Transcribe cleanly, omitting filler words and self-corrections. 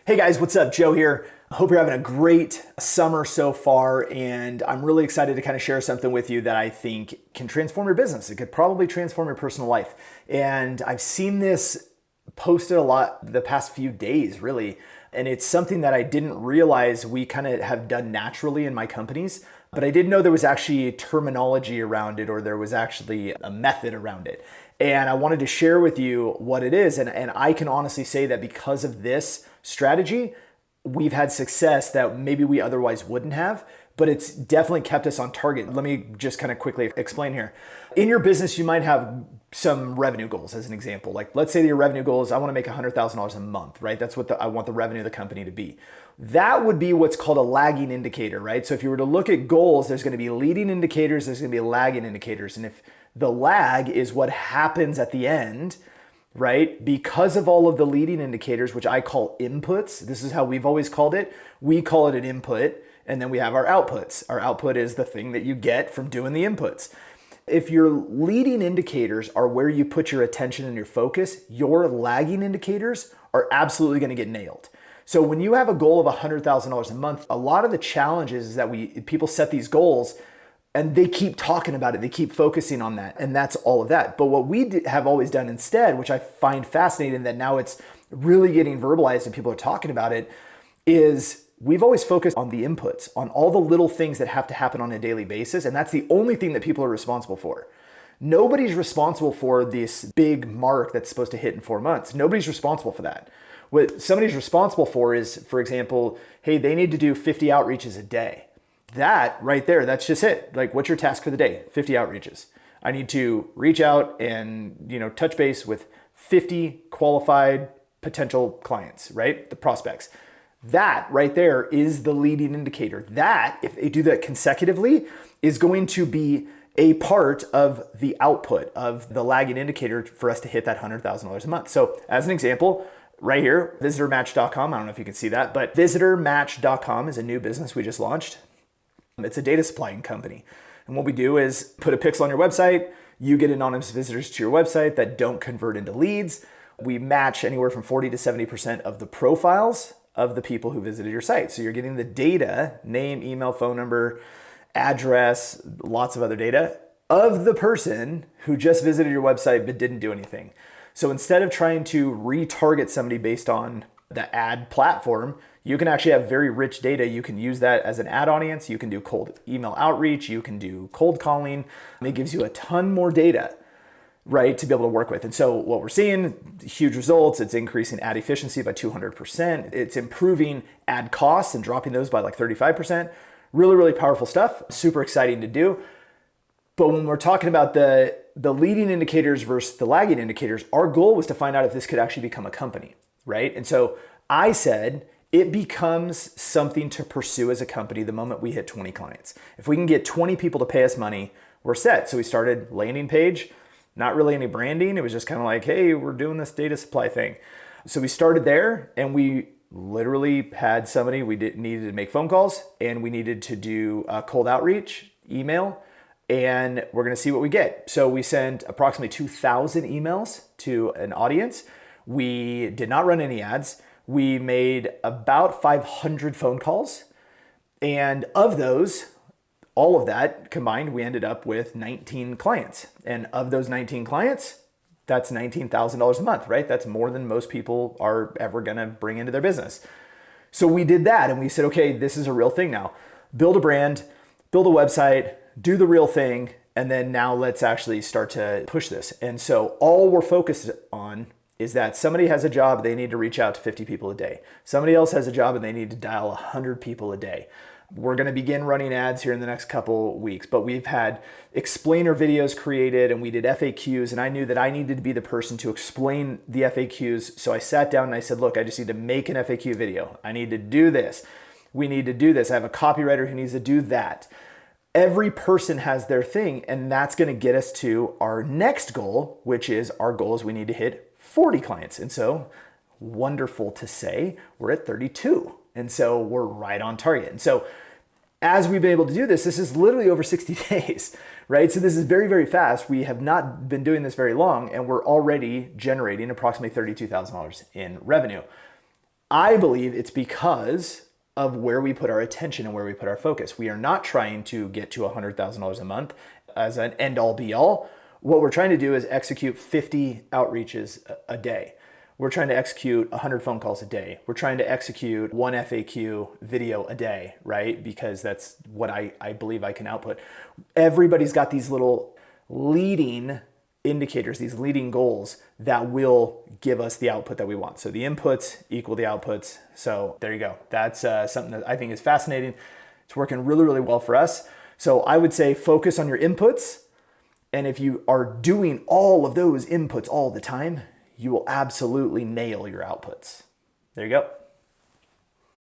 Hey guys, what's up? Joe here. I hope you're having a great summer so far, and I'm really excited to kind of share something with you that I think can transform your business. It could probably transform your personal life. And I've seen this posted a lot the past few days, really. And it's something that I didn't realize we kind of have done naturally in my companies, but I didn't know there was actually terminology around it or there was actually a method around it. And I wanted to share with you what it is. And I can honestly say that because of this strategy, we've had success that maybe we otherwise wouldn't have, but it's definitely kept us on target. Let me just kind of quickly explain here. In your business, you might have some revenue goals as an example. Like let's say your revenue goal is I want to make $100,000 a month, right? That's what I want the revenue of the company to be. That would be what's called a lagging indicator, right? So if you were to look at goals, there's going to be leading indicators, there's going to be lagging indicators. And if the lag is what happens at the end, right? Because of all of the leading indicators, which I call inputs, this is how we've always called it. We call it an input, and then we have our outputs. Our output is the thing that you get from doing the inputs. If your leading indicators are where you put your attention and your focus, your lagging indicators are absolutely going to get nailed. So when you have a goal of $100,000 a month, a lot of the challenges is that people set these goals and they keep talking about it. They keep focusing on that. And that's all of that. But what we have always done instead, which I find fascinating that now it's really getting verbalized and people are talking about it, is we've always focused on the inputs, on all the little things that have to happen on a daily basis. And that's the only thing that people are responsible for. Nobody's responsible for this big mark that's supposed to hit in 4 months. Nobody's responsible for that. What somebody's responsible for is, for example, hey, they need to do 50 outreaches a day. That right there, that's just it. Like, what's your task for the day? 50 outreaches. I need to reach out and, touch base with 50 qualified potential clients, right? The prospects. That right there is the leading indicator. That, if they do that consecutively, is going to be a part of the output of the lagging indicator for us to hit that $100,000 a month. So as an example, right here, visitormatch.com, I don't know if you can see that, but visitormatch.com is a new business we just launched. It's a data supplying company. And what we do is put a pixel on your website. You get anonymous visitors to your website that don't convert into leads. We match anywhere from 40 to 70% of the profiles of the people who visited your site. So you're getting the data, name, email, phone number, address, lots of other data of the person who just visited your website but didn't do anything. So instead of trying to retarget somebody based on the ad platform, you can actually have very rich data. You can use that as an ad audience. You can do cold email outreach. You can do cold calling. And it gives you a ton more data, right, to be able to work with. And so what we're seeing, huge results. It's increasing ad efficiency by 200%. It's improving ad costs and dropping those by like 35%. Really, really powerful stuff. Super exciting to do. But when we're talking about the leading indicators versus the lagging indicators, our goal was to find out if this could actually become a company, right? And so I said, it becomes something to pursue as a company the moment we hit 20 clients. If we can get 20 people to pay us money, we're set. So we started landing page, not really any branding. It was just kind of like, hey, we're doing this data supply thing. So we started there and we literally had somebody, needed to make phone calls and we needed to do cold outreach, email, and we're gonna see what we get. So we sent approximately 2,000 emails to an audience. We did not run any ads. We made about 500 phone calls. And of those, all of that combined, we ended up with 19 clients. And of those 19 clients, that's $19,000 a month, right? That's more than most people are ever gonna bring into their business. So we did that and we said, okay, this is a real thing now. Build a brand, build a website, do the real thing, and then now let's actually start to push this. And so all we're focused on is that somebody has a job, they need to reach out to 50 people a day. Somebody else has a job and they need to dial 100 people a day. We're gonna begin running ads here in the next couple weeks, but we've had explainer videos created and we did FAQs, and I knew that I needed to be the person to explain the FAQs. So I sat down and I said, look, I just need to make an FAQ video. I need to do this. We need to do this. I have a copywriter who needs to do that. Every person has their thing, and that's gonna get us to our next goal, which is our goal is we need to hit 40 clients. And so wonderful to say, we're at 32. And so we're right on target. And so as we've been able to do this, this is literally over 60 days, right? So this is very, very fast. We have not been doing this very long and we're already generating approximately $32,000 in revenue. I believe it's because of where we put our attention and where we put our focus. We are not trying to get to $100,000 a month as an end all be all. What we're trying to do is execute 50 outreaches a day. We're trying to execute 100 phone calls a day. We're trying to execute one FAQ video a day, right? Because that's what I believe I can output. Everybody's got these little leading indicators, these leading goals that will give us the output that we want. So the inputs equal the outputs. So there you go. That's something that I think is fascinating. It's working really, really well for us. So I would say focus on your inputs. And if you are doing all of those inputs all the time, you will absolutely nail your outputs. There you go.